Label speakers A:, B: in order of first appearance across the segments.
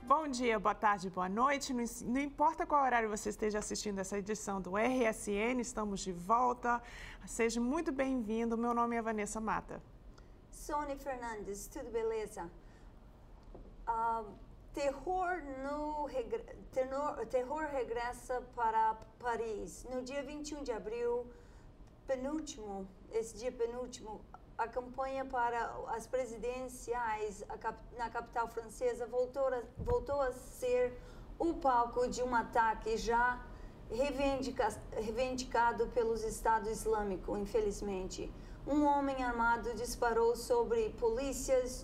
A: Bom dia, boa tarde, boa noite. Não importa qual horário você esteja assistindo essa edição do RSN, estamos de volta. Seja muito bem-vindo. Meu nome é Vanessa Mata.
B: Sônia Fernandes, tudo beleza? Terror regressa para Paris. No dia 21 de abril, esse dia penúltimo, a campanha para as presidenciais na capital francesa voltou a ser o palco de um ataque já reivindicado pelos Estado Islâmico, infelizmente. Um homem armado disparou sobre polícias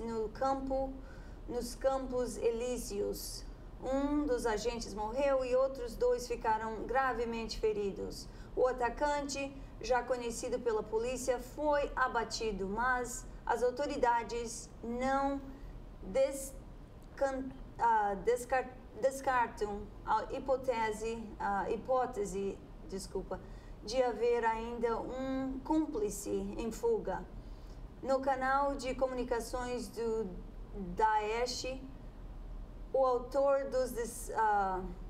B: nos Campos Elíseos. Um dos agentes morreu e outros dois ficaram gravemente feridos. O atacante, já conhecido pela polícia, foi abatido, mas as autoridades não descartam a hipótese de haver ainda um cúmplice em fuga. No canal de comunicações do Daesh, o autor dos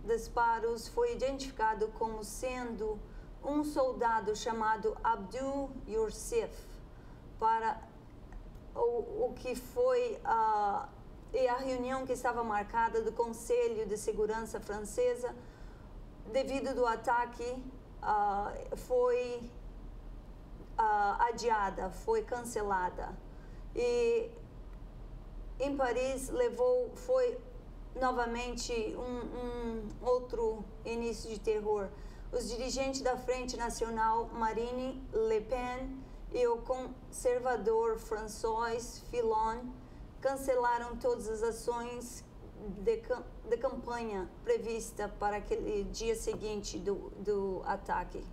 B: disparos foi identificado como sendo um soldado chamado Abdul Youssef. Para o que foi e a reunião que estava marcada do Conselho de Segurança francesa, devido do ataque, foi adiada, foi cancelada. E em Paris foi novamente um outro início de terror. Os dirigentes da Frente Nacional, Marine Le Pen, e o conservador François Fillon cancelaram todas as ações de campanha prevista para aquele dia seguinte do ataque.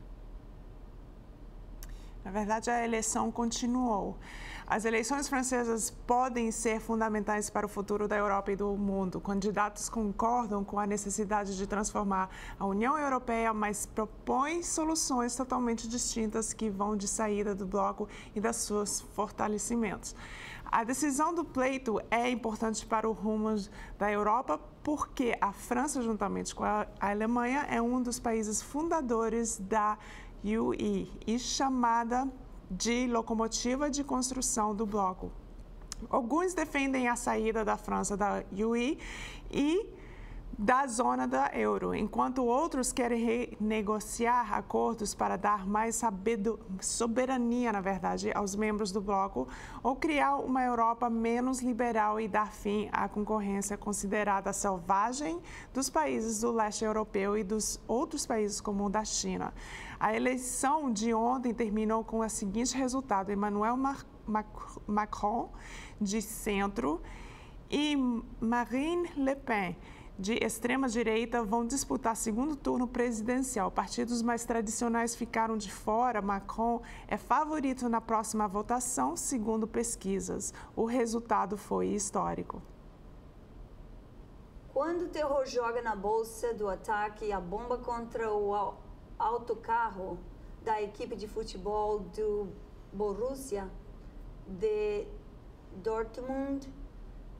A: Na verdade, a eleição continuou. As eleições francesas podem ser fundamentais para o futuro da Europa e do mundo. Candidatos concordam com a necessidade de transformar a União Europeia, mas propõem soluções totalmente distintas que vão de saída do bloco e dos seus fortalecimentos. A decisão do pleito é importante para o rumo da Europa porque a França, juntamente com a Alemanha, é um dos países fundadores da UE e chamada de locomotiva de construção do bloco. Alguns defendem a saída da França da UE e da zona da euro, enquanto outros querem renegociar acordos para dar mais soberania, na verdade, aos membros do bloco ou criar uma Europa menos liberal e dar fim à concorrência considerada selvagem dos países do leste europeu e dos outros países como o da China. A eleição de ontem terminou com o seguinte resultado: Emmanuel Macron, de centro, e Marine Le Pen, de extrema-direita, vão disputar segundo turno presidencial. Partidos mais tradicionais ficaram de fora. Macron é favorito na próxima votação, segundo pesquisas. O resultado foi histórico.
B: Quando o terror joga na bolsa do ataque, a bomba contra o autocarro da equipe de futebol do Borussia de Dortmund,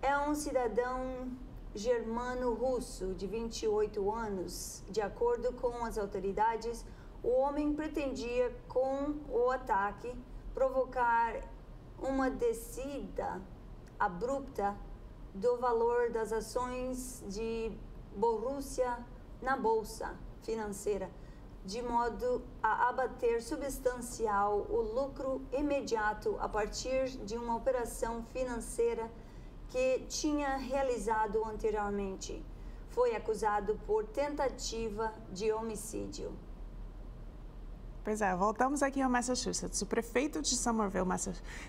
B: é um cidadão germano-russo de 28 anos. De acordo com as autoridades, o homem pretendia, com o ataque, provocar uma descida abrupta do valor das ações de Borussia na bolsa financeira, de modo a abater substancial o lucro imediato a partir de uma operação financeira que tinha realizado anteriormente. Foi acusado por tentativa de homicídio.
A: Pois é, voltamos aqui ao Massachusetts. O prefeito de Somerville,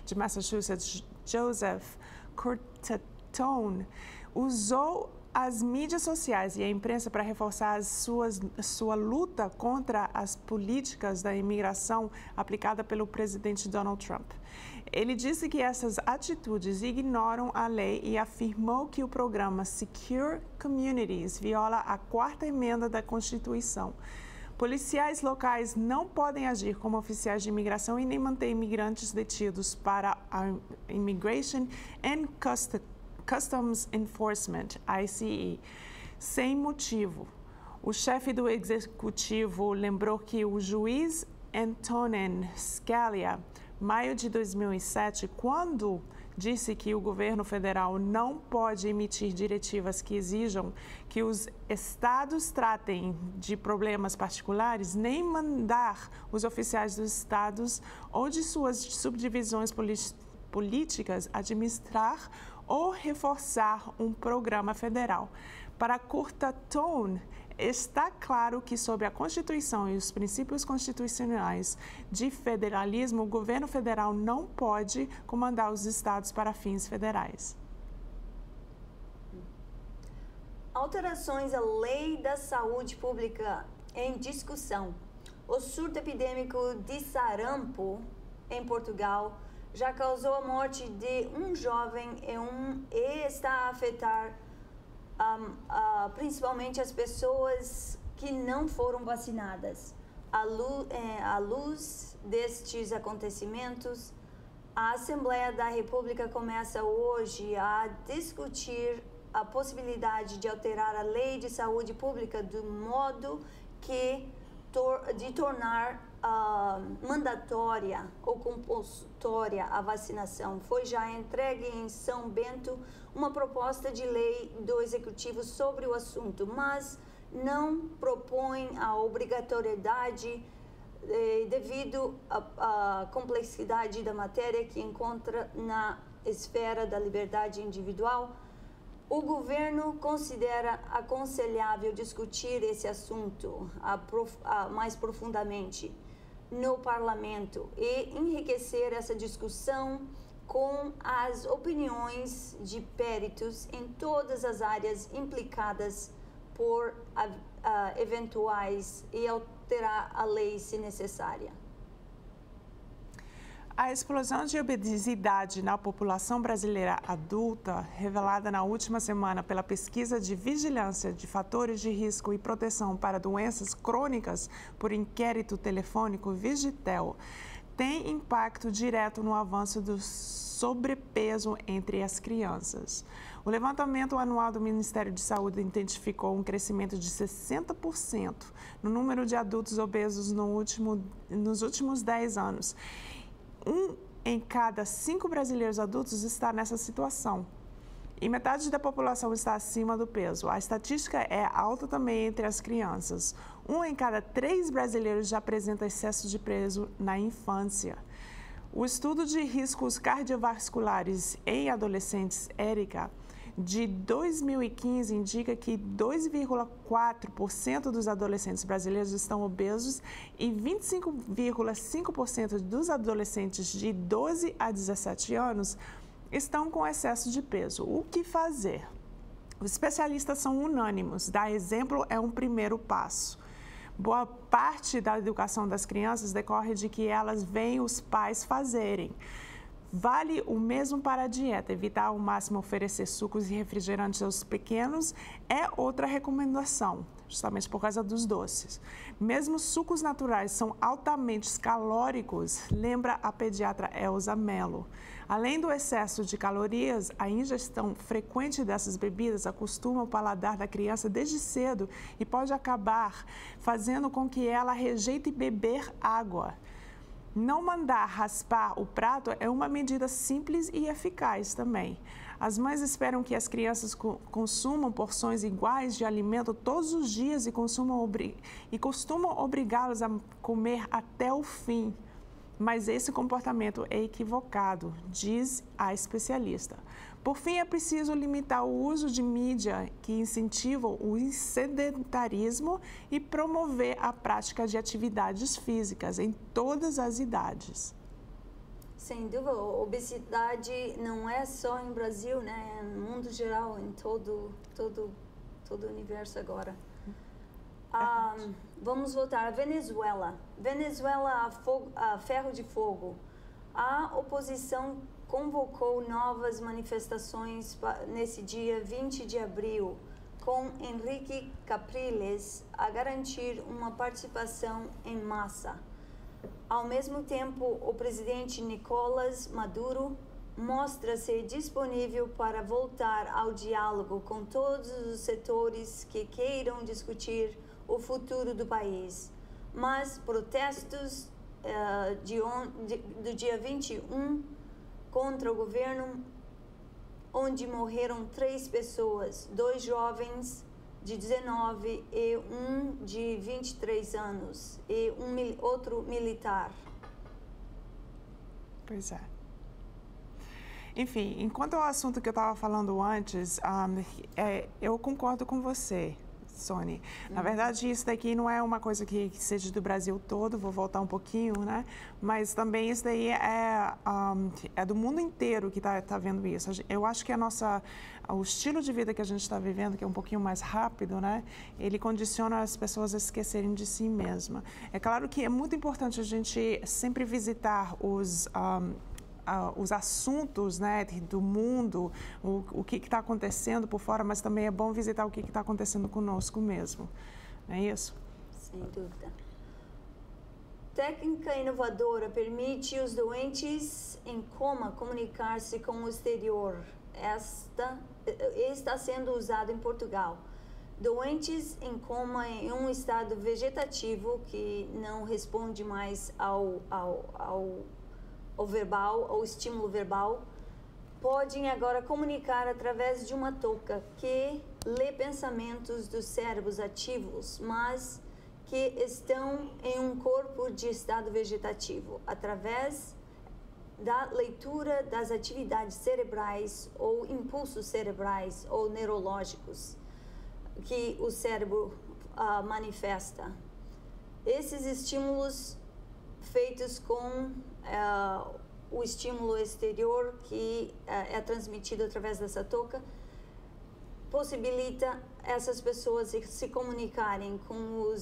A: de Massachusetts, Joseph Curtatone, usou as mídias sociais e a imprensa para reforçar sua luta contra as políticas da imigração aplicada pelo presidente Donald Trump. Ele disse que essas atitudes ignoram a lei e afirmou que o programa Secure Communities viola a 4ª emenda da Constituição. Policiais locais não podem agir como oficiais de imigração e nem manter imigrantes detidos para a Immigration and Customs Enforcement, ICE, sem motivo. O chefe do executivo lembrou que o juiz Antonin Scalia, maio de 2007, quando disse que o governo federal não pode emitir diretivas que exijam que os estados tratem de problemas particulares, nem mandar os oficiais dos estados ou de suas subdivisões políticas administrar ou reforçar um programa federal. Para Curtatone, está claro que, sob a Constituição e os princípios constitucionais de federalismo, o governo federal não pode comandar os estados para fins federais.
B: Alterações à Lei da Saúde Pública em discussão. O surto epidêmico de sarampo em Portugal já causou a morte de um jovem e está a afetar principalmente as pessoas que não foram vacinadas. À luz destes acontecimentos, a Assembleia da República começa hoje a discutir a possibilidade de alterar a Lei de Saúde Pública do modo de tornar mandatória ou compulsória a vacinação. Foi já entregue em São Bento uma proposta de lei do Executivo sobre o assunto, mas não propõe a obrigatoriedade devido à complexidade da matéria que encontra na esfera da liberdade individual. O governo considera aconselhável discutir esse assunto mais profundamente no parlamento e enriquecer essa discussão com as opiniões de peritos em todas as áreas implicadas por eventuais e alterar a lei se necessária.
A: A explosão de obesidade na população brasileira adulta, revelada na última semana pela pesquisa de vigilância de fatores de risco e proteção para doenças crônicas por inquérito telefônico Vigitel, tem impacto direto no avanço do sobrepeso entre as crianças. O levantamento anual do Ministério de Saúde identificou um crescimento de 60% no número de adultos obesos nos últimos 10 anos. 1 em cada 5 brasileiros adultos está nessa situação. E metade da população está acima do peso. A estatística é alta também entre as crianças. 1 em cada 3 brasileiros já apresenta excesso de peso na infância. O estudo de riscos cardiovasculares em adolescentes, ERICA, de 2015 indica que 2,4% dos adolescentes brasileiros estão obesos e 25,5% dos adolescentes de 12 a 17 anos estão com excesso de peso. O que fazer? Os especialistas são unânimes. Dar exemplo é um primeiro passo. Boa parte da educação das crianças decorre de que elas veem os pais fazerem. Vale o mesmo para a dieta. Evitar ao máximo oferecer sucos e refrigerantes aos pequenos é outra recomendação, justamente por causa dos doces. Mesmo sucos naturais são altamente calóricos, lembra a pediatra Elza Mello. Além do excesso de calorias, a ingestão frequente dessas bebidas acostuma o paladar da criança desde cedo e pode acabar fazendo com que ela rejeite beber água. Não mandar raspar o prato é uma medida simples e eficaz também. As mães esperam que as crianças consumam porções iguais de alimento todos os dias e costumam obrigá-los a comer até o fim. Mas esse comportamento é equivocado, diz a especialista. Por fim, é preciso limitar o uso de mídia que incentivam o sedentarismo e promover a prática de atividades físicas em todas as idades.
B: Sem dúvida, a obesidade não é só em Brasil, né? É no mundo geral, em todo todo o universo agora. Vamos voltar à Venezuela. Venezuela a ferro de fogo. A oposição convocou novas manifestações nesse dia 20 de abril, com Henrique Capriles a garantir uma participação em massa. Ao mesmo tempo, o presidente Nicolás Maduro mostra-se disponível para voltar ao diálogo com todos os setores que queiram discutir o futuro do país. Mas protestos do dia 21 contra o governo, onde morreram 3 pessoas, 2 jovens de 19 e um de 23 anos, e outro militar.
A: Pois é. Enfim, enquanto ao assunto que eu estava falando antes, eu concordo com você, Sônia. Na verdade, isso daqui não é uma coisa que seja do Brasil todo, vou voltar um pouquinho, né? Mas também isso daí é do mundo inteiro que está vendo isso. Eu acho que o estilo de vida que a gente está vivendo, que é um pouquinho mais rápido, né? Ele condiciona as pessoas a esquecerem de si mesma. É claro que é muito importante a gente sempre visitar os assuntos, né, do mundo, o que está acontecendo por fora, mas também é bom visitar o que está acontecendo conosco mesmo. Não é isso?
B: Sem dúvida. Técnica inovadora permite os doentes em coma comunicar-se com o exterior. Esta está sendo usada em Portugal. Doentes em coma em um estado vegetativo que não responde mais ao verbal, ou estímulo verbal, podem agora comunicar através de uma touca que lê pensamentos dos cérebros ativos, mas que estão em um corpo de estado vegetativo, através da leitura das atividades cerebrais ou impulsos cerebrais ou neurológicos que o cérebro manifesta. Esses estímulos feitos com o estímulo exterior que é transmitido através dessa touca, possibilita essas pessoas se comunicarem com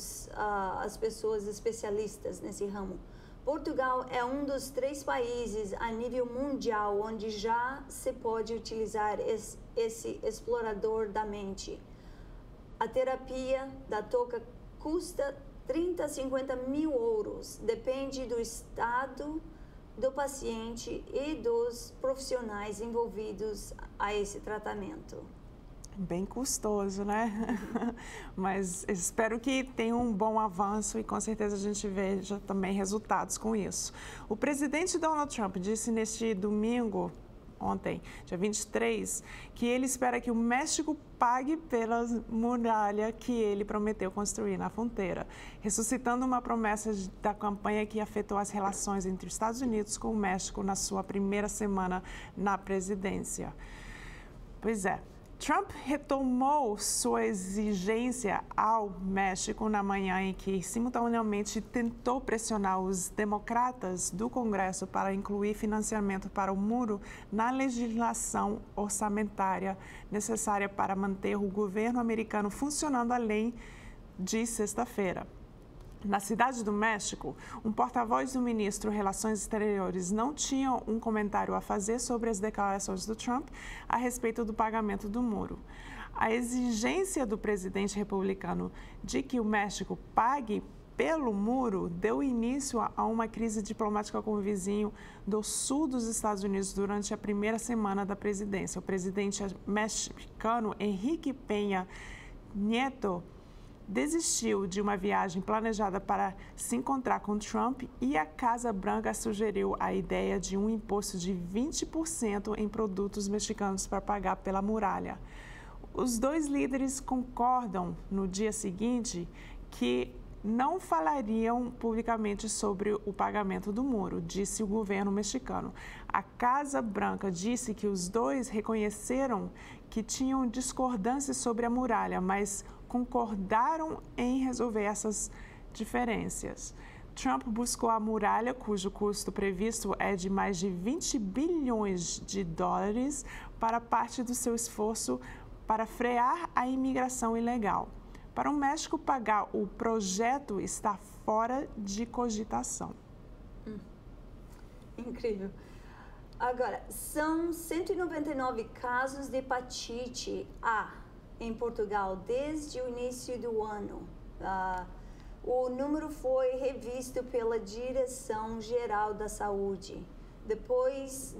B: as pessoas especialistas nesse ramo. Portugal é um dos 3 países a nível mundial onde já se pode utilizar esse explorador da mente. A terapia da touca custa 30 a 50 mil euros, depende do estado do paciente e dos profissionais envolvidos a esse tratamento.
A: Bem custoso, né? Mas espero que tenha um bom avanço e com certeza a gente veja também resultados com isso. O presidente Donald Trump disse neste domingo, ontem, dia 23, que ele espera que o México pague pela muralha que ele prometeu construir na fronteira, ressuscitando uma promessa da campanha que afetou as relações entre os Estados Unidos com o México na sua primeira semana na presidência. Pois é. Trump retomou sua exigência ao México na manhã em que, simultaneamente, tentou pressionar os democratas do Congresso para incluir financiamento para o muro na legislação orçamentária necessária para manter o governo americano funcionando além de sexta-feira. Na Cidade do México, um porta-voz do ministro Relações Exteriores não tinha um comentário a fazer sobre as declarações do Trump a respeito do pagamento do muro. A exigência do presidente republicano de que o México pague pelo muro deu início a uma crise diplomática com o vizinho do sul dos Estados Unidos durante a primeira semana da presidência. O presidente mexicano Enrique Peña Nieto desistiu de uma viagem planejada para se encontrar com Trump e a Casa Branca sugeriu a ideia de um imposto de 20% em produtos mexicanos para pagar pela muralha. Os 2 líderes concordam no dia seguinte que não falariam publicamente sobre o pagamento do muro, disse o governo mexicano. A Casa Branca disse que os 2 reconheceram que tinham discordâncias sobre a muralha, mas concordaram em resolver essas diferenças. Trump buscou a muralha, cujo custo previsto é de mais de 20 bilhões de dólares, para parte do seu esforço para frear a imigração ilegal. Para o México pagar o projeto está fora de cogitação.
B: Incrível. Agora, são 199 casos de hepatite A em Portugal desde o início do ano. O número foi revisto pela Direção-Geral da Saúde, depois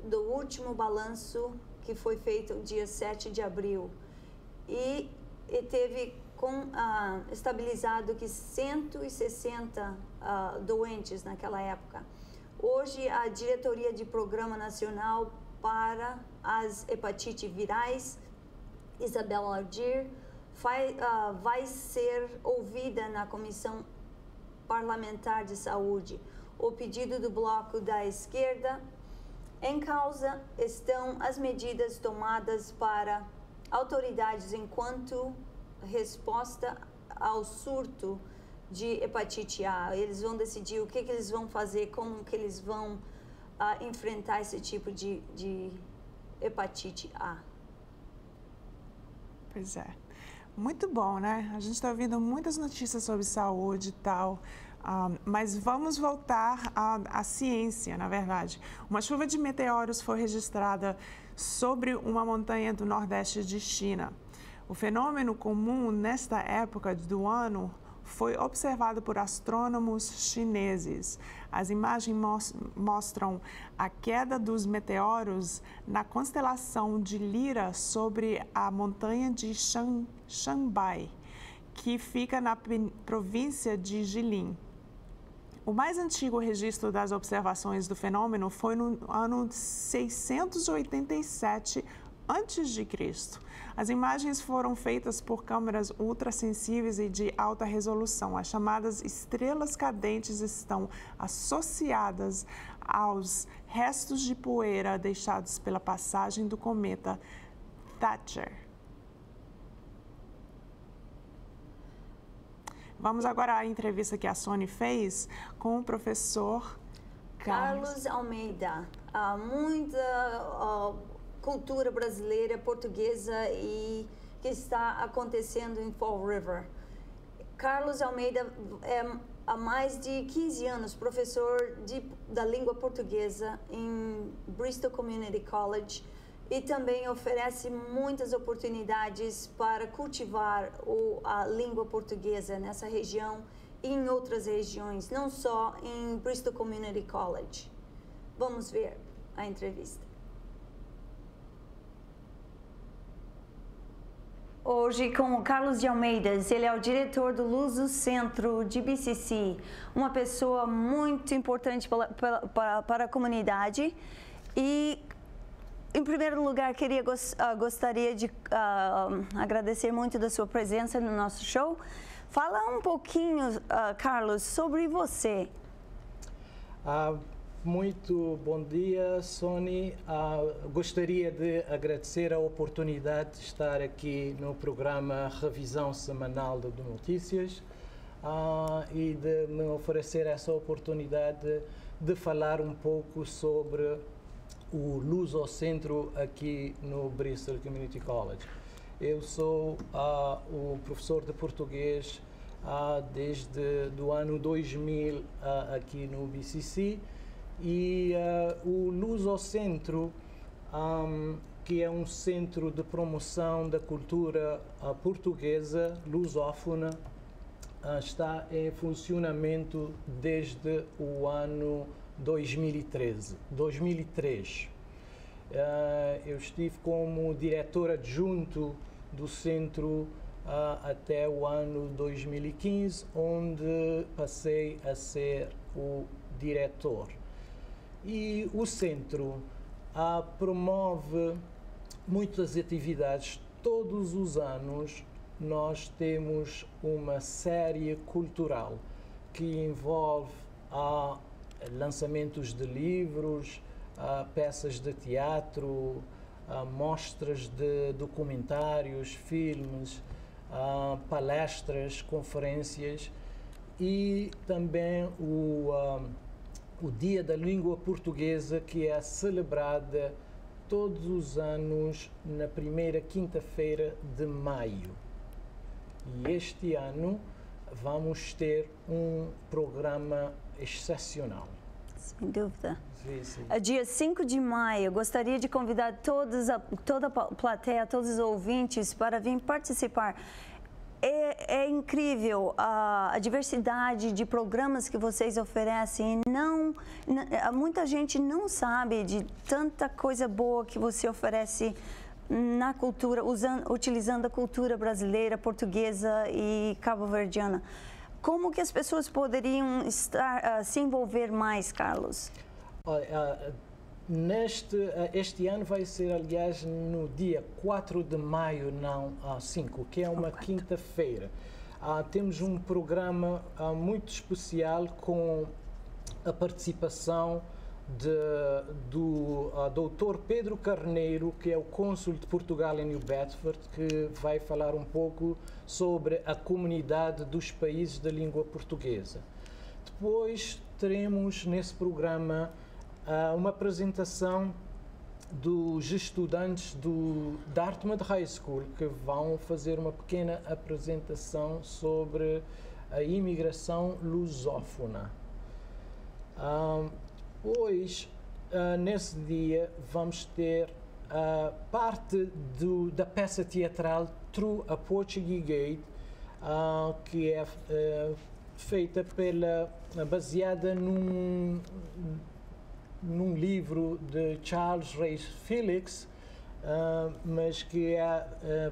B: do último balanço que foi feito dia 7 de abril. E teve estabilizado que 160 doentes naquela época. Hoje, a Diretoria de Programa Nacional para as Hepatites Virais, Isabel Aldir, vai ser ouvida na Comissão Parlamentar de Saúde. O pedido do Bloco da Esquerda. Em causa estão as medidas tomadas para autoridades enquanto resposta ao surto de hepatite A. Eles vão decidir o que eles vão fazer, como que eles vão enfrentar esse tipo de hepatite A.
A: Pois é. Muito bom, né? A gente está ouvindo muitas notícias sobre saúde e tal, mas vamos voltar à ciência, na verdade. Uma chuva de meteoros foi registrada sobre uma montanha do nordeste de China. O fenômeno comum nesta época do ano foi observado por astrônomos chineses. As imagens mostram a queda dos meteoros na constelação de Lira sobre a montanha de Shanbai, que fica na província de Jilin. O mais antigo registro das observações do fenômeno foi no ano 687 a.C. As imagens foram feitas por câmeras ultrassensíveis e de alta resolução. As chamadas estrelas cadentes estão associadas aos restos de poeira deixados pela passagem do cometa Thatcher. Vamos agora à entrevista que a Sony fez com o professor
B: Carlos Almeida. Muita cultura brasileira, portuguesa e que está acontecendo em Fall River. Carlos Almeida é há mais de 15 anos professor da língua portuguesa em Bristol Community College e também oferece muitas oportunidades para cultivar a língua portuguesa nessa região e em outras regiões, não só em Bristol Community College. Vamos ver a entrevista. Hoje com o Carlos de Almeida, ele é o diretor do Luso Centro de BCC, uma pessoa muito importante para a comunidade. E, em primeiro lugar, gostaria de agradecer muito da sua presença no nosso show. Fala um pouquinho, Carlos, sobre você.
C: Muito bom dia, Sony. Gostaria de agradecer a oportunidade de estar aqui no programa Revisão Semanal de Notícias e de me oferecer essa oportunidade de falar um pouco sobre o Luso Centro aqui no Bristol Community College. Eu sou o professor de português desde o ano 2000 aqui no BCC. E o Luso Centro, que é um centro de promoção da cultura portuguesa lusófona, está em funcionamento desde o ano 2003. Eu estive como diretor adjunto do centro até o ano 2015, onde passei a ser o diretor. E o centro promove muitas atividades. Todos os anos nós temos uma série cultural que envolve lançamentos de livros, peças de teatro, mostras de documentários, filmes, palestras, conferências e também o Dia da Língua Portuguesa, que é celebrada todos os anos na primeira quinta-feira de maio. E este ano vamos ter um programa excepcional.
B: Sem dúvida.
C: Sim, sim.
B: Dia 5 de maio, gostaria de convidar toda a plateia, todos os ouvintes para vir participar. É incrível a diversidade de programas que vocês oferecem. Muita gente não sabe de tanta coisa boa que você oferece na cultura, utilizando a cultura brasileira, portuguesa e cabo-verdiana. Como que as pessoas poderiam se envolver mais, Carlos?
C: Este ano vai ser, aliás, no dia 4 de maio, não 5, que é uma quinta-feira. Temos um programa muito especial com a participação do Dr. Pedro Carneiro, que é o cônsul de Portugal em New Bedford, que vai falar um pouco sobre a comunidade dos países da língua portuguesa. Depois teremos nesse programa uma apresentação dos estudantes do Dartmouth High School, que vão fazer uma pequena apresentação sobre a imigração lusófona. Depois, nesse dia, vamos ter parte da peça teatral Through a Portuguese Gate, que é feita baseada num livro de Charles Ray Felix, mas que é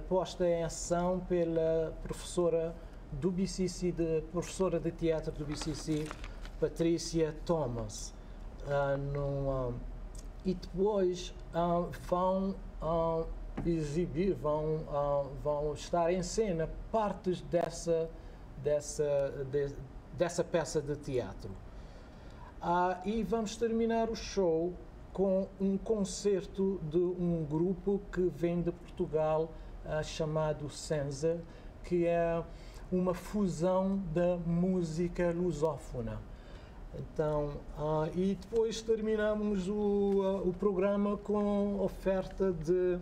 C: posta em ação pela professora do BCC, professora de teatro do BCC, Patrícia Thomas. E depois vão exibir, vão estar em cena partes dessa peça de teatro. E vamos terminar o show com um concerto de um grupo que vem de Portugal, chamado Senza, que é uma fusão da música lusófona. Então, e depois terminamos o programa com oferta de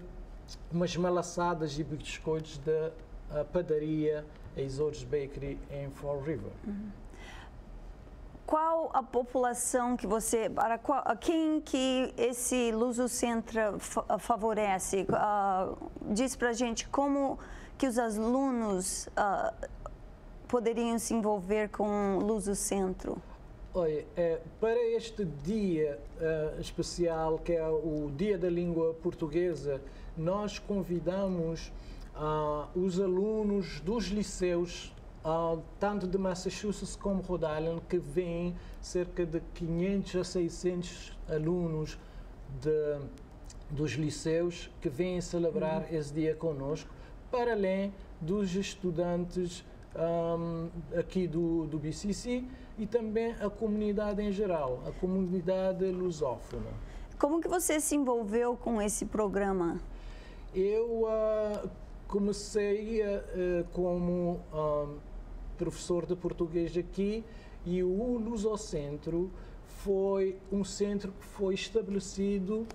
C: umas malaçadas e biscoitos da padaria Azores Bakery em Fall River.
B: Qual a população que você, quem que esse Lusocentra favorece? Diz pra gente como que os alunos poderiam se envolver com o Lusocentro.
C: Olha, para este dia especial, que é o Dia da Língua Portuguesa, nós convidamos os alunos dos liceus, tanto de Massachusetts como Rhode Island, que vêm cerca de 500 a 600 alunos dos liceus que vêm celebrar esse dia conosco, para além dos estudantes aqui do BCC e também a comunidade em geral, a comunidade lusófona.
B: Como que você se envolveu com esse programa?
C: Eu comecei como professor de português aqui, e o Lusocentro foi um centro que foi estabelecido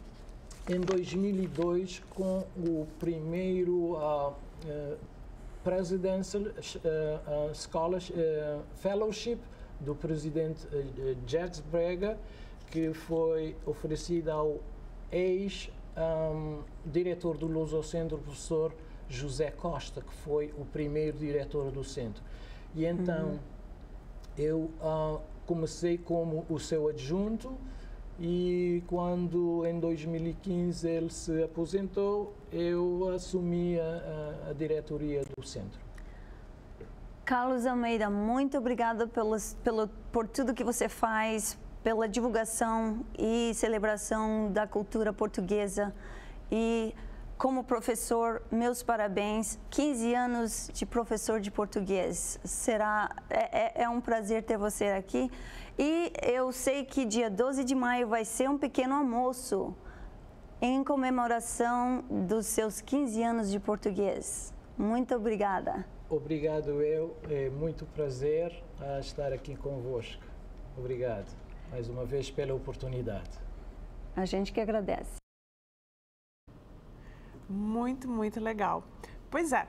C: em 2002 com o primeiro Presidential Fellowship do presidente Jacques Brega, que foi oferecido ao ex-diretor do Lusocentro, o professor José Costa, que foi o primeiro diretor do centro. E então eu comecei como o seu adjunto, e quando em 2015 ele se aposentou, eu assumi a diretoria do centro.
B: Carlos Almeida, muito obrigada por tudo que você faz, pela divulgação e celebração da cultura portuguesa. E como professor, meus parabéns. 15 anos de professor de português. É um prazer ter você aqui. E eu sei que dia 12 de maio vai ser um pequeno almoço em comemoração dos seus 15 anos de português. Muito obrigada.
C: Obrigado é muito prazer estar aqui convosco. Obrigado mais uma vez pela oportunidade.
B: A gente que agradece.
A: Muito, muito legal. Pois é.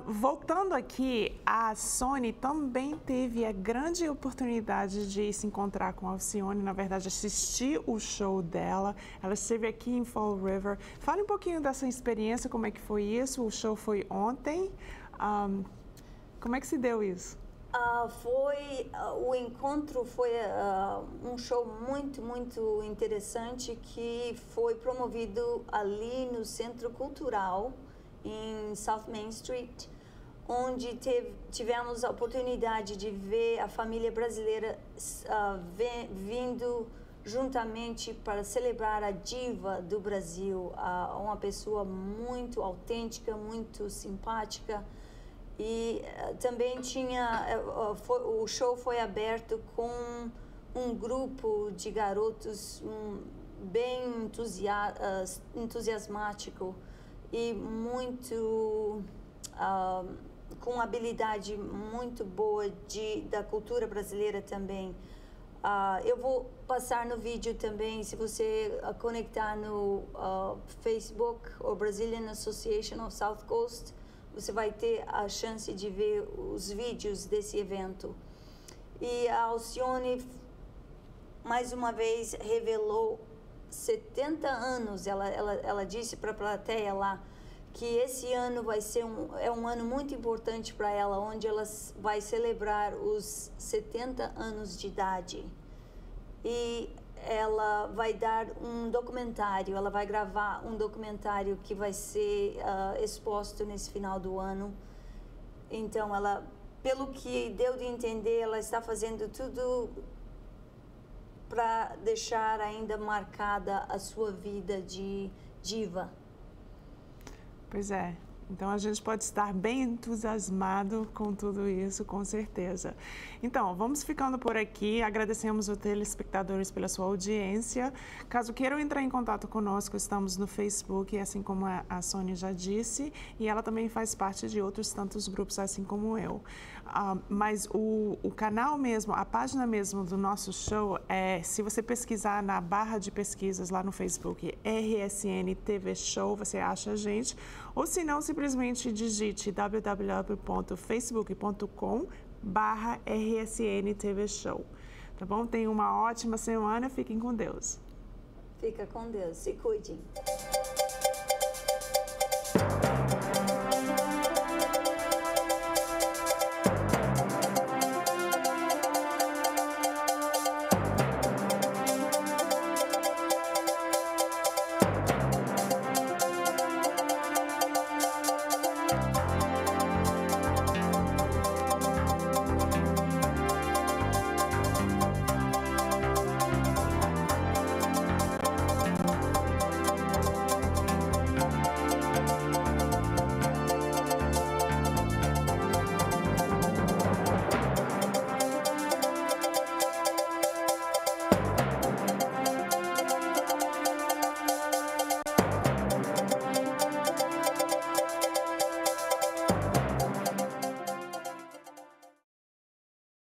A: Voltando aqui, a Sony também teve a grande oportunidade de se encontrar com a Alcione, na verdade, assistir o show dela. Ela esteve aqui em Fall River. Fale um pouquinho dessa experiência, como é que foi isso? O show foi ontem. Como é que se deu isso?
B: O encontro foi um show muito, muito interessante que foi promovido ali no Centro Cultural em South Main Street, onde tivemos a oportunidade de ver a família brasileira vindo juntamente para celebrar a diva do Brasil, uma pessoa muito autêntica, muito simpática. E também o show foi aberto com um grupo de garotos bem entusiasmático e muito com habilidade muito boa da cultura brasileira também. Eu vou passar no vídeo também, se você conectar no Facebook, ou Brazilian Association of South Coast, você vai ter a chance de ver os vídeos desse evento. E a Alcione, mais uma vez, revelou 70 anos. Ela disse para a plateia lá que esse ano vai ser um ano muito importante para ela, onde ela vai celebrar os 70 anos de idade. E ela vai dar um documentário, ela vai gravar um documentário que vai ser exposto nesse final do ano. Então, pelo que deu de entender, ela está fazendo tudo para deixar ainda marcada a sua vida de diva.
A: Pois é. Então, a gente pode estar bem entusiasmado com tudo isso, com certeza. Então, vamos ficando por aqui. Agradecemos aos telespectadores pela sua audiência. Caso queiram entrar em contato conosco, estamos no Facebook, assim como a Sony já disse, e ela também faz parte de outros tantos grupos, assim como eu. Mas o canal mesmo, a página mesmo do nosso show, se você pesquisar na barra de pesquisas lá no Facebook, RSN TV Show, você acha a gente. Ou se não, simplesmente digite www.facebook.com/RSN TV Show. Tá bom? Tenham uma ótima semana. Fiquem com Deus.
B: Fica com Deus. Se cuidem.